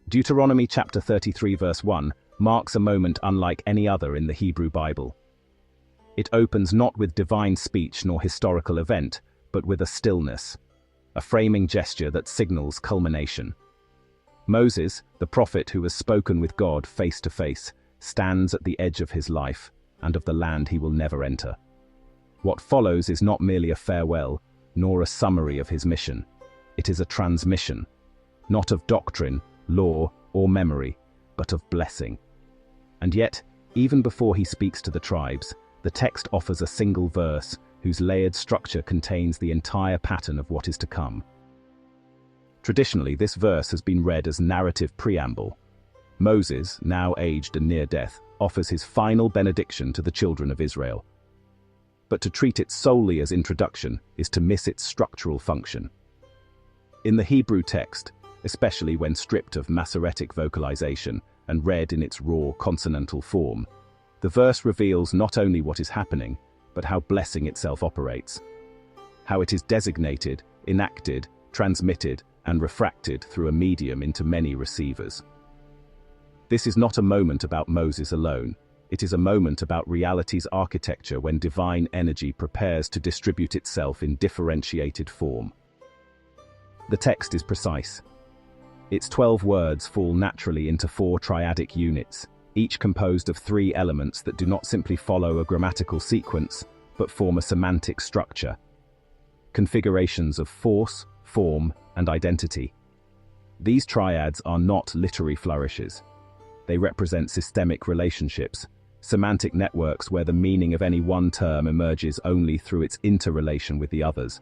Deuteronomy chapter 33 verse 1 marks a moment unlike any other in the Hebrew Bible. It opens not with divine speech nor historical event, but with a stillness, a framing gesture that signals culmination. Moses, the prophet who has spoken with God face to face, stands at the edge of his life and of the land he will never enter. What follows is not merely a farewell, nor a summary of his mission. It is a transmission, not of doctrine, law, or memory, but of blessing. And yet, even before he speaks to the tribes, the text offers a single verse whose layered structure contains the entire pattern of what is to come. Traditionally, this verse has been read as narrative preamble. Moses, now aged and near death, offers his final benediction to the children of Israel. But to treat it solely as introduction is to miss its structural function. In the Hebrew text, especially when stripped of Masoretic vocalization and read in its raw consonantal form, the verse reveals not only what is happening, but how blessing itself operates, how it is designated, enacted, transmitted, and refracted through a medium into many receivers. This is not a moment about Moses alone. It is a moment about reality's architecture when divine energy prepares to distribute itself in differentiated form. The text is precise. Its 12 words fall naturally into 4 triadic units, each composed of 3 elements that do not simply follow a grammatical sequence, but form a semantic structure. Configurations of force, form, and identity. These triads are not literary flourishes. They represent systemic relationships, semantic networks where the meaning of any one term emerges only through its interrelation with the others.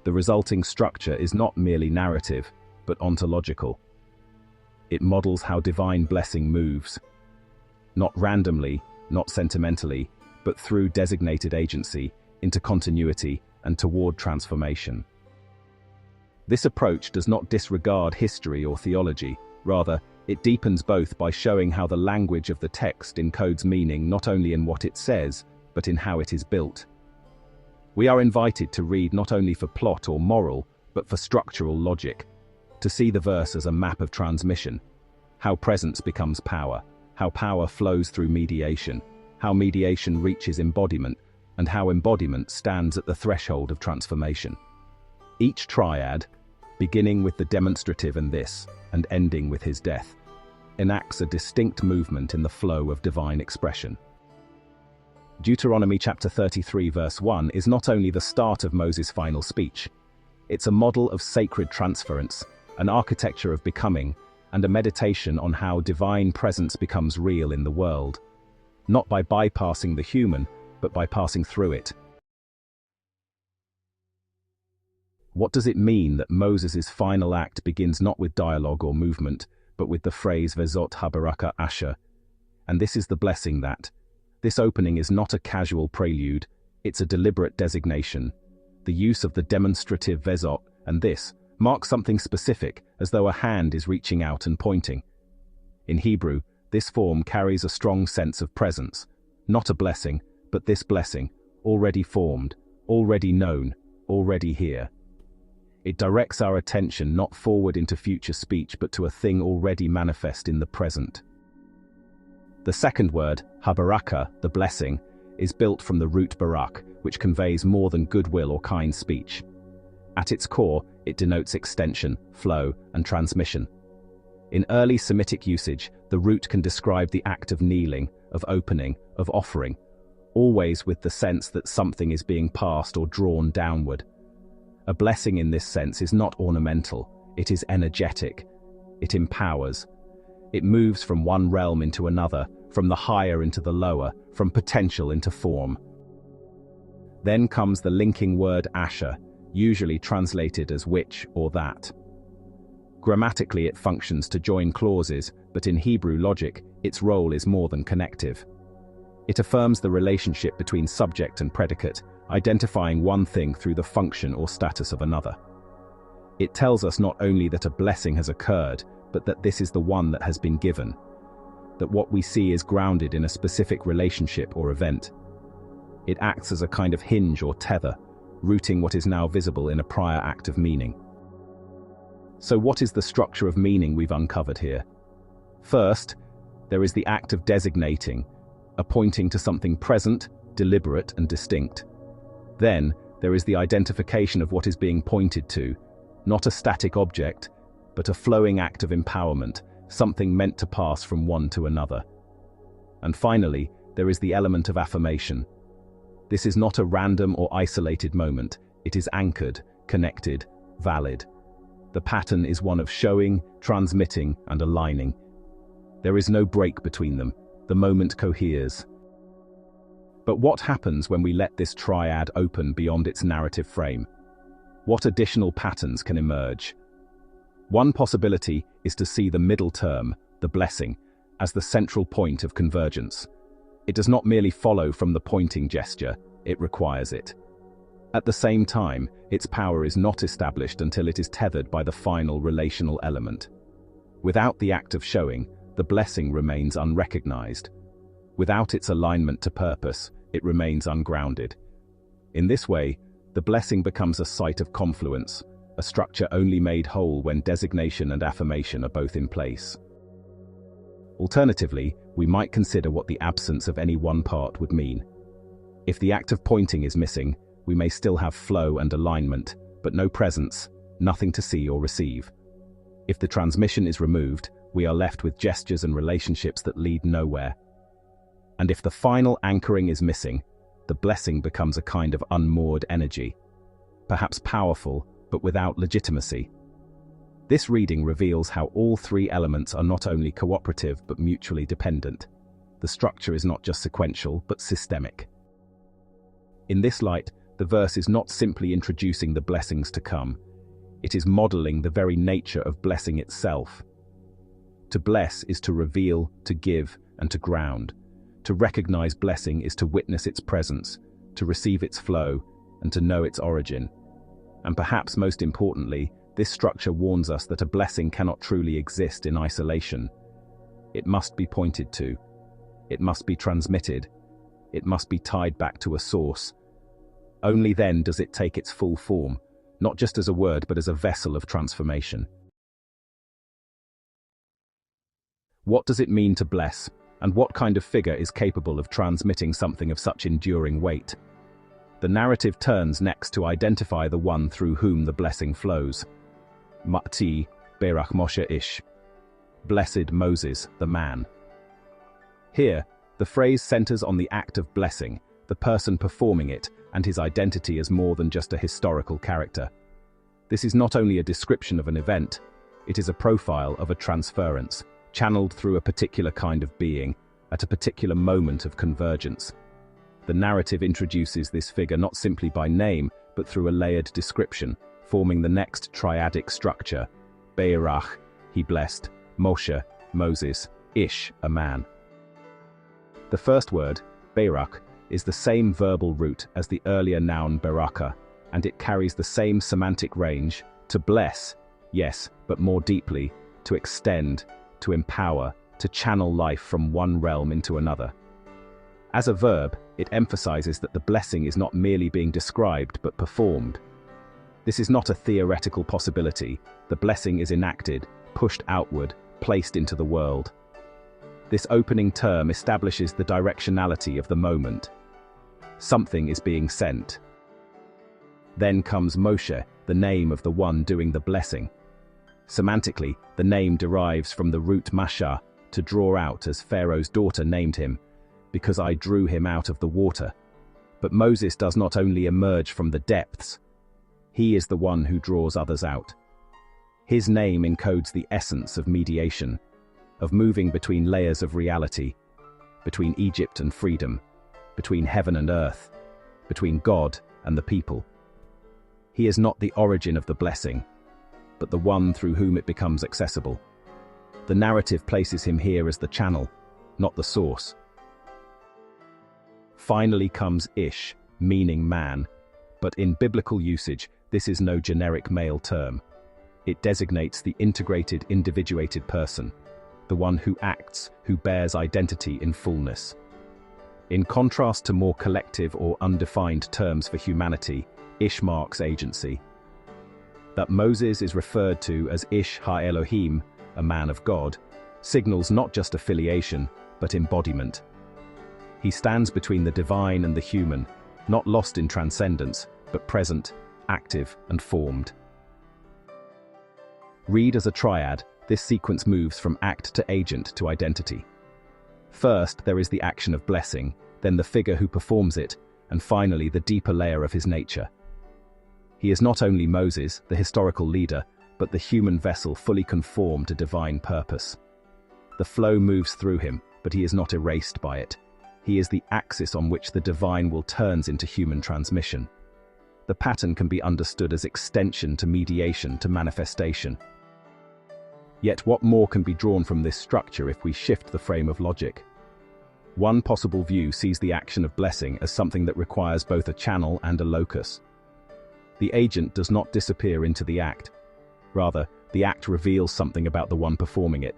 The resulting structure is not merely narrative, but ontological. It models how divine blessing moves, not randomly, not sentimentally, but through designated agency, into continuity, and toward transformation. This approach does not disregard history or theology. Rather, it deepens both by showing how the language of the text encodes meaning not only in what it says, but in how it is built. We are invited to read not only for plot or moral, but for structural logic, to see the verse as a map of transmission, how presence becomes power, how power flows through mediation, how mediation reaches embodiment, and how embodiment stands at the threshold of transformation. Each triad, beginning with the demonstrative and this, and ending with his death, enacts a distinct movement in the flow of divine expression. Deuteronomy chapter 33 verse 1 is not only the start of Moses' final speech, it's a model of sacred transference, an architecture of becoming, and a meditation on how divine presence becomes real in the world, not by bypassing the human, but by passing through it. What does it mean that Moses' final act begins not with dialogue or movement, but with the phrase Vezot habaraka asher? And this is the blessing that, this opening is not a casual prelude, it's a deliberate designation. The use of the demonstrative Vezot and this marks something specific, as though a hand is reaching out and pointing. In Hebrew, this form carries a strong sense of presence, not a blessing, but this blessing, already formed, already known, already here. It directs our attention not forward into future speech, but to a thing already manifest in the present. The second word, habaraka, the blessing, is built from the root barak, which conveys more than goodwill or kind speech. At its core, it denotes extension, flow, and transmission. In early Semitic usage, the root can describe the act of kneeling, of opening, of offering, always with the sense that something is being passed or drawn downward. A blessing in this sense is not ornamental, it is energetic. It empowers. It moves from one realm into another, from the higher into the lower, from potential into form. Then comes the linking word asher, usually translated as which or that. Grammatically, it functions to join clauses, but in Hebrew logic, its role is more than connective. It affirms the relationship between subject and predicate, identifying one thing through the function or status of another. It tells us not only that a blessing has occurred, but that this is the one that has been given, that what we see is grounded in a specific relationship or event. It acts as a kind of hinge or tether, rooting what is now visible in a prior act of meaning. So what is the structure of meaning we've uncovered here? First, there is the act of designating, appointing to something present, deliberate, and distinct. Then, there is the identification of what is being pointed to, not a static object, but a flowing act of empowerment, something meant to pass from one to another. And finally, there is the element of affirmation. This is not a random or isolated moment, it is anchored, connected, valid. The pattern is one of showing, transmitting, and aligning. There is no break between them, the moment coheres. But what happens when we let this triad open beyond its narrative frame? What additional patterns can emerge? One possibility is to see the middle term, the blessing, as the central point of convergence. It does not merely follow from the pointing gesture, it requires it. At the same time, its power is not established until it is tethered by the final relational element. Without the act of showing, the blessing remains unrecognized. Without its alignment to purpose, it remains ungrounded. In this way, the blessing becomes a site of confluence, a structure only made whole when designation and affirmation are both in place. Alternatively, we might consider what the absence of any one part would mean. If the act of pointing is missing, we may still have flow and alignment, but no presence, nothing to see or receive. If the transmission is removed, we are left with gestures and relationships that lead nowhere. And if the final anchoring is missing, the blessing becomes a kind of unmoored energy, perhaps powerful, but without legitimacy. This reading reveals how all three elements are not only cooperative but mutually dependent. The structure is not just sequential, but systemic. In this light, the verse is not simply introducing the blessings to come, it is modeling the very nature of blessing itself. To bless is to reveal, to give, and to ground. To recognize blessing is to witness its presence, to receive its flow, and to know its origin. And perhaps most importantly, this structure warns us that a blessing cannot truly exist in isolation. It must be pointed to. It must be transmitted. It must be tied back to a source. Only then does it take its full form, not just as a word but as a vessel of transformation. What does it mean to bless, and what kind of figure is capable of transmitting something of such enduring weight? The narrative turns next to identify the one through whom the blessing flows. Ma'ti Berach Moshe Ish. Blessed Moses, the man. Here, the phrase centers on the act of blessing, the person performing it, and his identity as more than just a historical character. This is not only a description of an event, it is a profile of a transference, channeled through a particular kind of being, at a particular moment of convergence. The narrative introduces this figure not simply by name, but through a layered description, forming the next triadic structure. Be'erach, he blessed, Moshe, Moses, Ish, a man. The first word, Be'erach, is the same verbal root as the earlier noun beraka, and it carries the same semantic range: to bless, yes, but more deeply, to extend, to empower, to channel life from one realm into another. As a verb, it emphasizes that the blessing is not merely being described but performed. This is not a theoretical possibility. The blessing is enacted, pushed outward, placed into the world. This opening term establishes the directionality of the moment. Something is being sent. Then comes Moshe, the name of the one doing the blessing. Semantically, the name derives from the root masha, to draw out, as Pharaoh's daughter named him, because I drew him out of the water. But Moses does not only emerge from the depths, he is the one who draws others out. His name encodes the essence of mediation, of moving between layers of reality, between Egypt and freedom, between heaven and earth, between God and the people. He is not the origin of the blessing, but the one through whom it becomes accessible. The narrative places him here as the channel, not the source. Finally comes Ish, meaning man, but in biblical usage, this is no generic male term. It designates the integrated, individuated person, the one who acts, who bears identity in fullness. In contrast to more collective or undefined terms for humanity, Ish marks agency. That Moses is referred to as Ish ha-Elohim, a man of God, signals not just affiliation, but embodiment. He stands between the divine and the human, not lost in transcendence, but present, active, and formed. Read as a triad, this sequence moves from act to agent to identity. First, there is the action of blessing, then the figure who performs it, and finally the deeper layer of his nature. He is not only Moses, the historical leader, but the human vessel fully conformed to divine purpose. The flow moves through him, but he is not erased by it. He is the axis on which the divine will turns into human transmission. The pattern can be understood as extension to mediation to manifestation. Yet what more can be drawn from this structure if we shift the frame of logic? One possible view sees the action of blessing as something that requires both a channel and a locus. The agent does not disappear into the act. Rather, the act reveals something about the one performing it.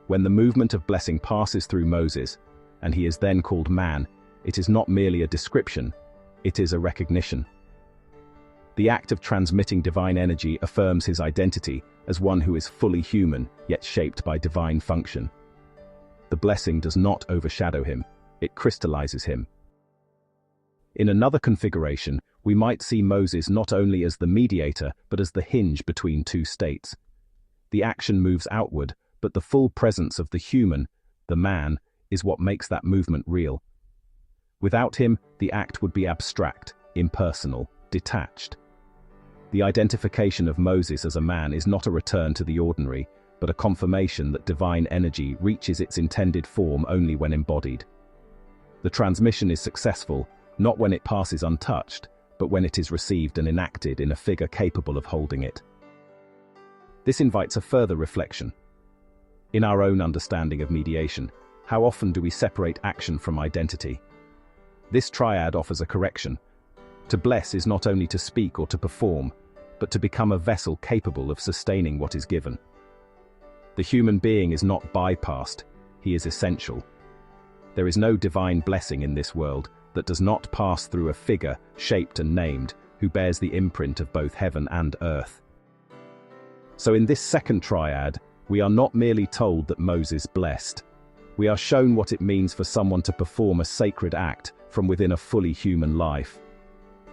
When the movement of blessing passes through Moses, and he is then called man, it is not merely a description, it is a recognition. The act of transmitting divine energy affirms his identity as one who is fully human, yet shaped by divine function. The blessing does not overshadow him, it crystallizes him. In another configuration, we might see Moses not only as the mediator, but as the hinge between two states. The action moves outward, but the full presence of the human, the man, is what makes that movement real. Without him, the act would be abstract, impersonal, detached. The identification of Moses as a man is not a return to the ordinary, but a confirmation that divine energy reaches its intended form only when embodied. The transmission is successful, not when it passes untouched, but when it is received and enacted in a figure capable of holding it. This invites a further reflection. In our own understanding of mediation, how often do we separate action from identity? This triad offers a correction. To bless is not only to speak or to perform, but to become a vessel capable of sustaining what is given. The human being is not bypassed, he is essential. There is no divine blessing in this world that does not pass through a figure shaped and named, who bears the imprint of both heaven and earth. So in this second triad, we are not merely told that Moses blessed. We are shown what it means for someone to perform a sacred act from within a fully human life.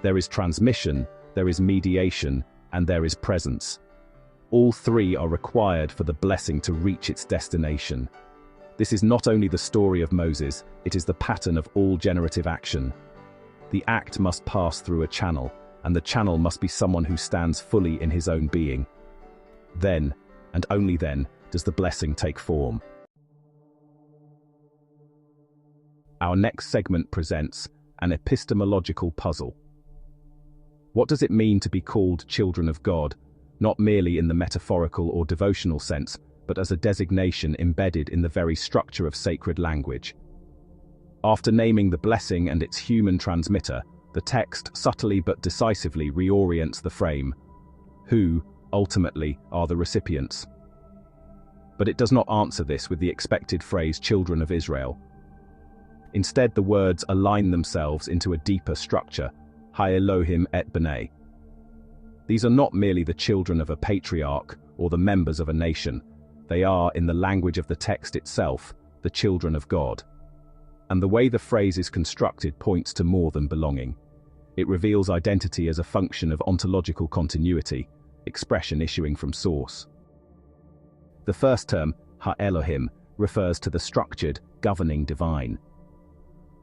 There is transmission, there is mediation, and there is presence. All three are required for the blessing to reach its destination. This is not only the story of Moses, it is the pattern of all generative action. The act must pass through a channel, and the channel must be someone who stands fully in his own being. Then, and only then, does the blessing take form. Our next segment presents an epistemological puzzle. What does it mean to be called children of God, not merely in the metaphorical or devotional sense, but as a designation embedded in the very structure of sacred language? After naming the blessing and its human transmitter, the text subtly but decisively reorients the frame. Who, ultimately, are the recipients? But it does not answer this with the expected phrase children of Israel. Instead, the words align themselves into a deeper structure, Ha-Elohim et B'nai. These are not merely the children of a patriarch or the members of a nation. They are, in the language of the text itself, the children of God. And the way the phrase is constructed points to more than belonging. It reveals identity as a function of ontological continuity, expression issuing from source. The first term, Ha-Elohim, refers to the structured, governing divine.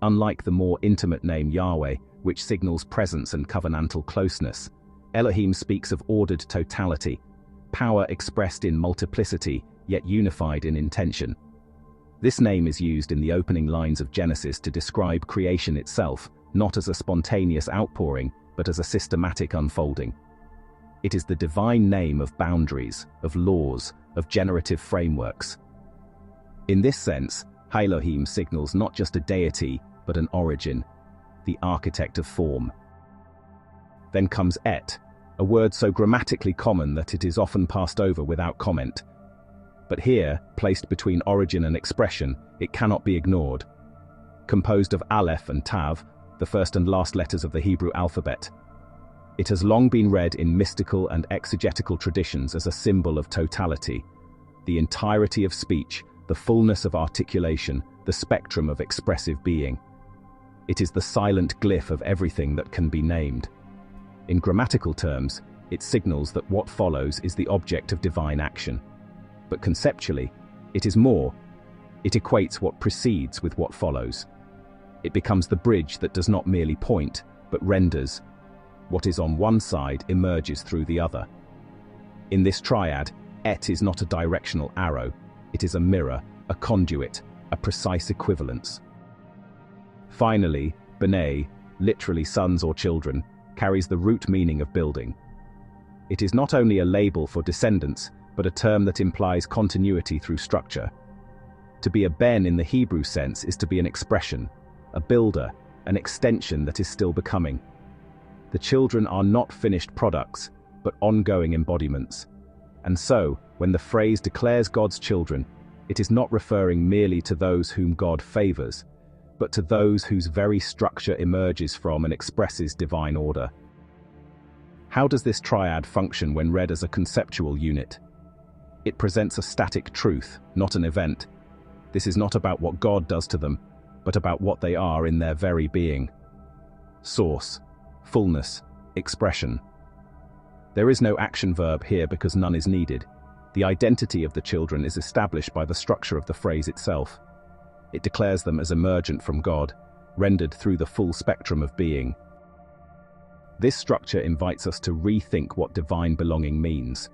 Unlike the more intimate name Yahweh, which signals presence and covenantal closeness, Elohim speaks of ordered totality, power expressed in multiplicity, yet unified in intention. This name is used in the opening lines of Genesis to describe creation itself, not as a spontaneous outpouring, but as a systematic unfolding. It is the divine name of boundaries, of laws, of generative frameworks. In this sense, Ha-Elohim signals not just a deity, but an origin, the architect of form. Then comes et, a word so grammatically common that it is often passed over without comment. But here, placed between origin and expression, it cannot be ignored. Composed of Aleph and Tav, the first and last letters of the Hebrew alphabet. It has long been read in mystical and exegetical traditions as a symbol of totality, the entirety of speech, the fullness of articulation, the spectrum of expressive being. It is the silent glyph of everything that can be named. In grammatical terms, it signals that what follows is the object of divine action. But conceptually, it is more. It equates what precedes with what follows. It becomes the bridge that does not merely point, but renders. What is on one side emerges through the other. In this triad, et is not a directional arrow, it is a mirror, a conduit, a precise equivalence. Finally, b'nai, literally sons or children, carries the root meaning of building. It is not only a label for descendants, but a term that implies continuity through structure. To be a ben in the Hebrew sense is to be an expression, a builder, an extension that is still becoming. The children are not finished products, but ongoing embodiments. And so, when the phrase declares God's children, it is not referring merely to those whom God favors, but to those whose very structure emerges from and expresses divine order. How does this triad function when read as a conceptual unit? It presents a static truth, not an event. This is not about what God does to them, but about what they are in their very being. Source, fullness, expression. There is no action verb here because none is needed. The identity of the children is established by the structure of the phrase itself. It declares them as emergent from God, rendered through the full spectrum of being. This structure invites us to rethink what divine belonging means.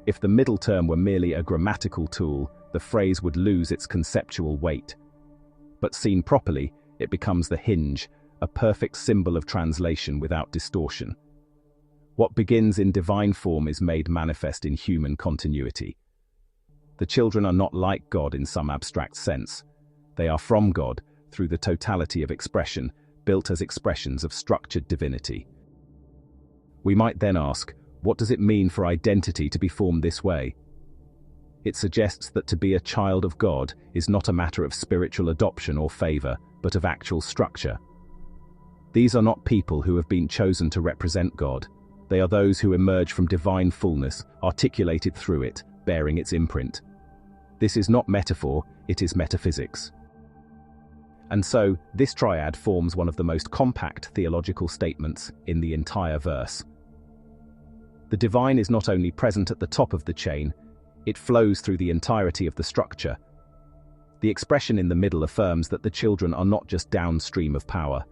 If the middle term were merely a grammatical tool, the phrase would lose its conceptual weight. But seen properly, it becomes the hinge, a perfect symbol of translation without distortion. What begins in divine form is made manifest in human continuity. The children are not like God in some abstract sense. They are from God, through the totality of expression, built as expressions of structured divinity. We might then ask, what does it mean for identity to be formed this way? It suggests that to be a child of God is not a matter of spiritual adoption or favor, but of actual structure. These are not people who have been chosen to represent God. They are those who emerge from divine fullness, articulated through it, bearing its imprint. This is not metaphor, it is metaphysics. And so, this triad forms one of the most compact theological statements in the entire verse. The divine is not only present at the top of the chain, it flows through the entirety of the structure. The expression in the middle affirms that the children are not just downstream of power.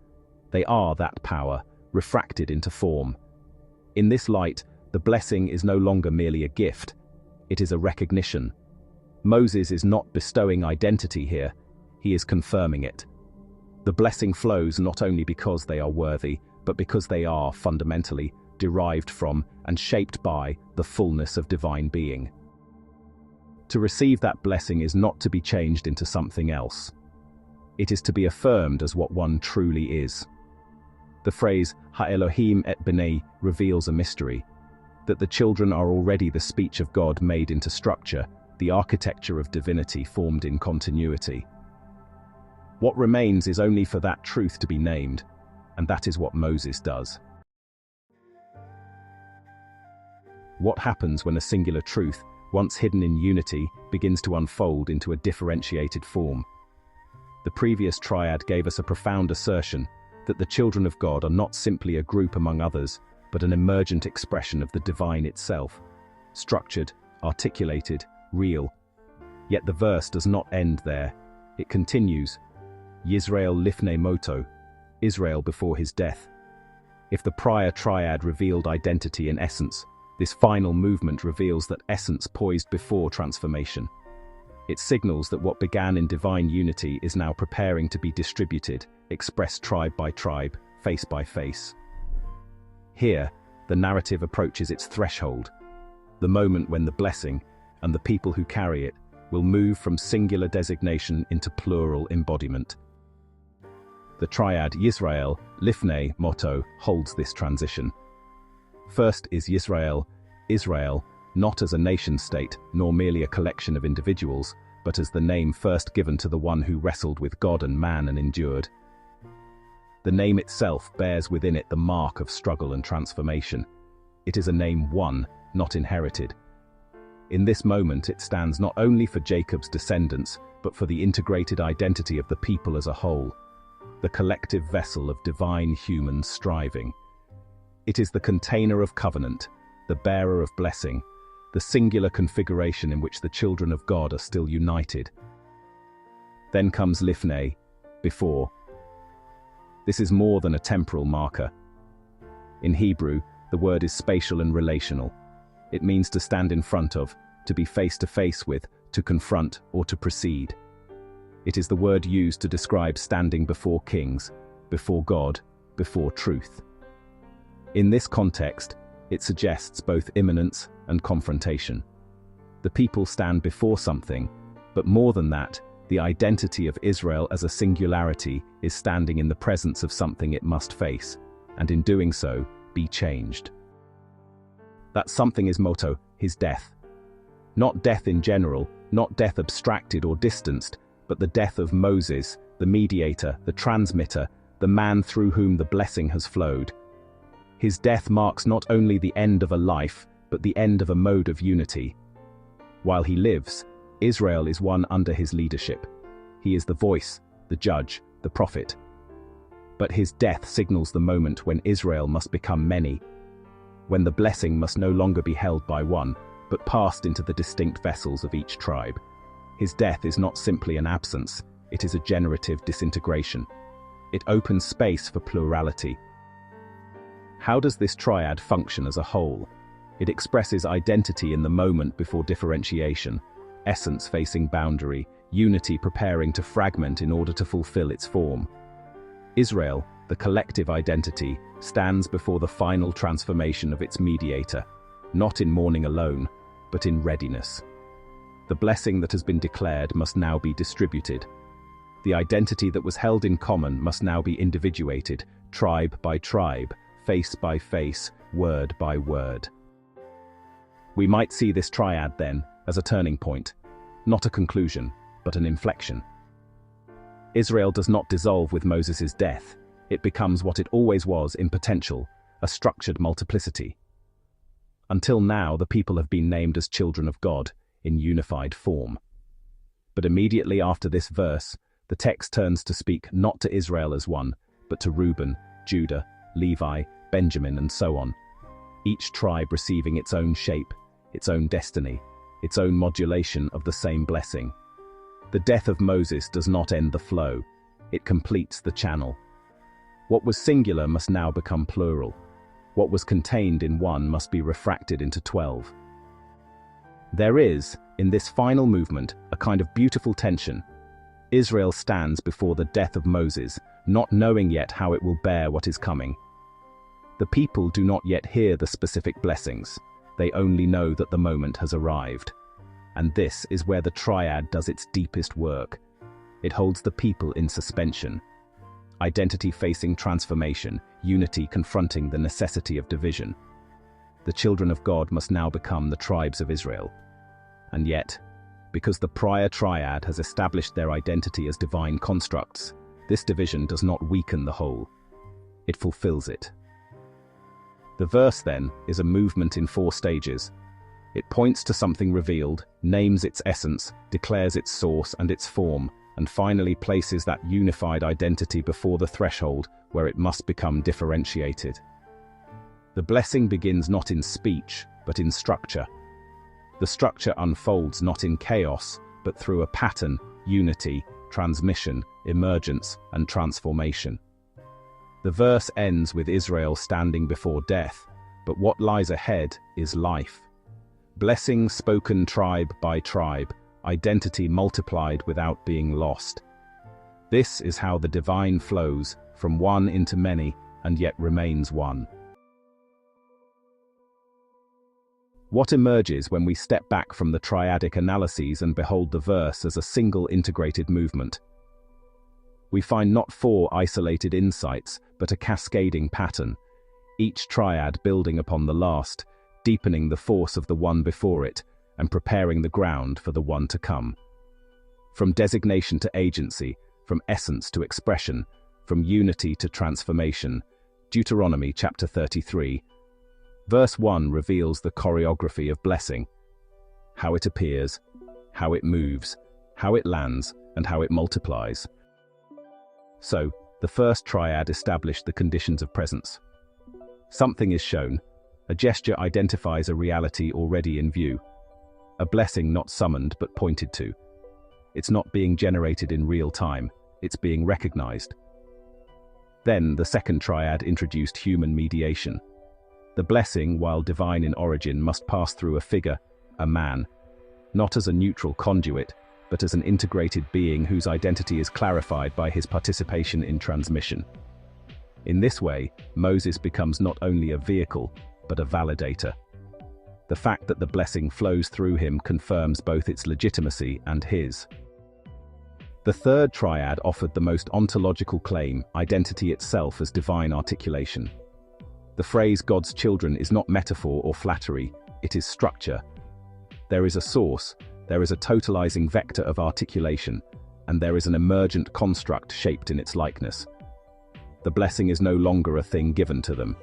They are that power, refracted into form. In this light, the blessing is no longer merely a gift. It is a recognition. Moses is not bestowing identity here, he is confirming it. The blessing flows not only because they are worthy, but because they are, fundamentally, derived from and shaped by the fullness of divine being. To receive that blessing is not to be changed into something else. It is to be affirmed as what one truly is. The phrase Ha-Elohim et b'nai reveals a mystery, that the children are already the speech of God made into structure, the architecture of divinity formed in continuity. What remains is only for that truth to be named, and that is what Moses does. What happens when a singular truth, once hidden in unity, begins to unfold into a differentiated form? The previous triad gave us a profound assertion that the children of God are not simply a group among others, but an emergent expression of the divine itself, structured, articulated, real. Yet the verse does not end there. It continues, Yisrael lifnei moto, Israel before his death. If the prior triad revealed identity in essence, this final movement reveals that essence poised before transformation. It signals that what began in divine unity is now preparing to be distributed, expressed tribe by tribe, face by face. Here, the narrative approaches its threshold, the moment when the blessing, and the people who carry it, will move from singular designation into plural embodiment. The triad Yisrael, Lifnei, motto, holds this transition. First is Yisrael, Israel, not as a nation-state, nor merely a collection of individuals, but as the name first given to the one who wrestled with God and man and endured. The name itself bears within it the mark of struggle and transformation. It is a name won, not inherited. In this moment, it stands not only for Jacob's descendants, but for the integrated identity of the people as a whole, the collective vessel of divine human striving. It is the container of covenant, the bearer of blessing, the singular configuration in which the children of God are still united. Then comes Lifnei, before. This is more than a temporal marker. In Hebrew, the word is spatial and relational. It means to stand in front of, to be face to face with, to confront, or to precede. It is the word used to describe standing before kings, before God, before truth. In this context, it suggests both imminence and confrontation. The people stand before something, but more than that, the identity of Israel as a singularity is standing in the presence of something it must face, and in doing so, be changed. That something is Moto, his death. Not death in general, not death abstracted or distanced, but the death of Moses, the mediator, the transmitter, the man through whom the blessing has flowed. His death marks not only the end of a life, but the end of a mode of unity. While he lives, Israel is one under his leadership. He is the voice, the judge, the prophet. But his death signals the moment when Israel must become many, when the blessing must no longer be held by one, but passed into the distinct vessels of each tribe. His death is not simply an absence, it is a generative disintegration. It opens space for plurality. How does this triad function as a whole? It expresses identity in the moment before differentiation, essence facing boundary, unity preparing to fragment in order to fulfill its form. Israel, the collective identity, stands before the final transformation of its mediator, not in mourning alone, but in readiness. The blessing that has been declared must now be distributed. The identity that was held in common must now be individuated, tribe by tribe, face by face, word by word. We might see this triad, then, as a turning point, not a conclusion, but an inflection. Israel does not dissolve with Moses' death. It becomes what it always was in potential, a structured multiplicity. Until now, the people have been named as children of God, in unified form. But immediately after this verse, the text turns to speak not to Israel as one, but to Reuben, Judah, Levi, Benjamin, and so on, each tribe receiving its own shape, its own destiny, its own modulation of the same blessing. The death of Moses does not end the flow, it completes the channel. What was singular must now become plural. What was contained in one must be refracted into 12. There is, in this final movement, a kind of beautiful tension. Israel stands before the death of Moses, not knowing yet how it will bear what is coming. The people do not yet hear the specific blessings. They only know that the moment has arrived. And this is where the triad does its deepest work. It holds the people in suspension. Identity facing transformation, unity confronting the necessity of division. The children of God must now become the tribes of Israel. And yet, because the prior triad has established their identity as divine constructs, this division does not weaken the whole. It fulfills it. The verse, then, is a movement in 4 stages. It points to something revealed, names its essence, declares its source and its form, and finally places that unified identity before the threshold where it must become differentiated. The blessing begins not in speech, but in structure. The structure unfolds not in chaos, but through a pattern, unity, transmission, emergence, and transformation. The verse ends with Israel standing before death, but what lies ahead is life. Blessing spoken tribe by tribe, identity multiplied without being lost. This is how the divine flows from one into many and yet remains one. What emerges when we step back from the triadic analyses and behold the verse as a single integrated movement? We find not 4 isolated insights, but a cascading pattern, each triad building upon the last, deepening the force of the one before it, and preparing the ground for the one to come. From designation to agency, from essence to expression, from unity to transformation. Deuteronomy chapter 33. Verse 1 reveals the choreography of blessing: how it appears, how it moves, how it lands, and how it multiplies. So, the first triad established the conditions of presence. Something is shown. A gesture identifies a reality already in view. A blessing not summoned but pointed to. It's not being generated in real time, it's being recognized. Then, the second triad introduced human mediation. The blessing, while divine in origin, must pass through a figure, a man, not as a neutral conduit, but as an integrated being whose identity is clarified by his participation in transmission. In this way, Moses becomes not only a vehicle, but a validator. The fact that the blessing flows through him confirms both its legitimacy and his. The third triad offered the most ontological claim: identity itself as divine articulation. The phrase God's children is not metaphor or flattery, it is structure. There is a source, there is a totalizing vector of articulation, and there is an emergent construct shaped in its likeness. The blessing is no longer a thing given to them.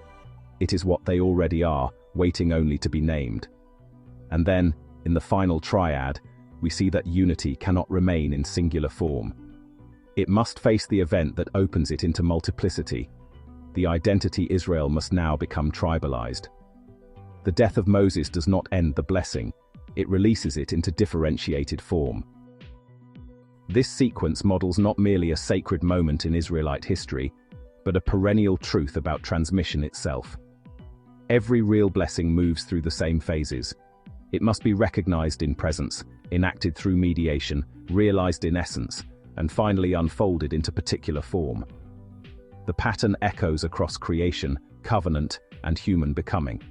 It is what they already are, waiting only to be named. And then, in the final triad, we see that unity cannot remain in singular form. It must face the event that opens it into multiplicity. The identity Israel must now become tribalized. The death of Moses does not end the blessing, it releases it into differentiated form. This sequence models not merely a sacred moment in Israelite history, but a perennial truth about transmission itself. Every real blessing moves through the same phases. It must be recognized in presence, enacted through mediation, realized in essence, and finally unfolded into particular form. The pattern echoes across creation, covenant, and human becoming.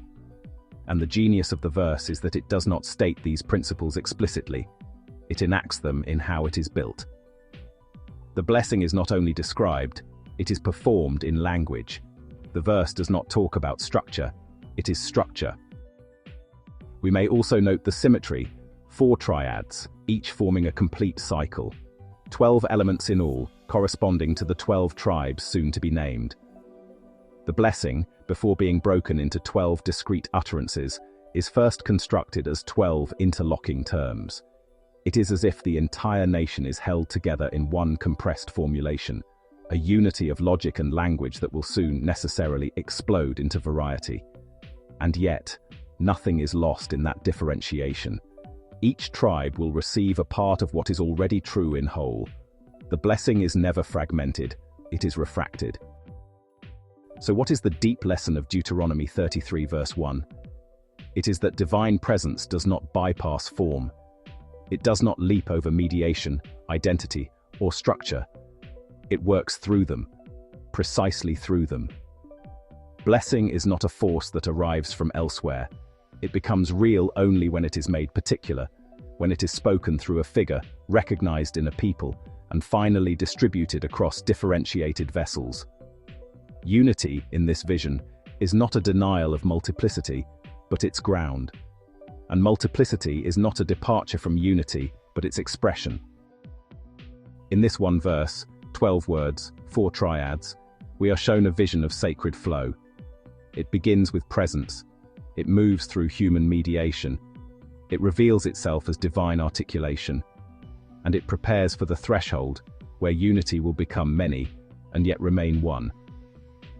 And the genius of the verse is that it does not state these principles explicitly. It enacts them in how it is built. The blessing is not only described, it is performed in language. The verse does not talk about structure, it is structure. We may also note the symmetry: 4 triads, each forming a complete cycle. 12 elements in all, corresponding to the 12 tribes soon to be named. The blessing, before being broken into 12 discrete utterances, is first constructed as 12 interlocking terms. It is as if the entire nation is held together in one compressed formulation, a unity of logic and language that will soon necessarily explode into variety. And yet, nothing is lost in that differentiation. Each tribe will receive a part of what is already true in whole. The blessing is never fragmented, it is refracted. So what is the deep lesson of Deuteronomy 33 verse 1? It is that divine presence does not bypass form. It does not leap over mediation, identity, or structure. It works through them, precisely through them. Blessing is not a force that arrives from elsewhere. It becomes real only when it is made particular, when it is spoken through a figure, recognized in a people, and finally distributed across differentiated vessels. Unity, in this vision, is not a denial of multiplicity, but its ground. And multiplicity is not a departure from unity, but its expression. In this one verse, 12 words, 4 triads, we are shown a vision of sacred flow. It begins with presence. It moves through human mediation. It reveals itself as divine articulation. And it prepares for the threshold, where unity will become many, and yet remain one.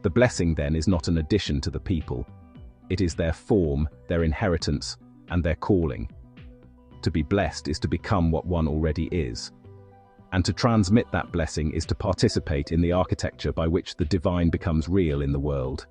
The blessing then is not an addition to the people. It is their form, their inheritance, and their calling. To be blessed is to become what one already is. And to transmit that blessing is to participate in the architecture by which the divine becomes real in the world.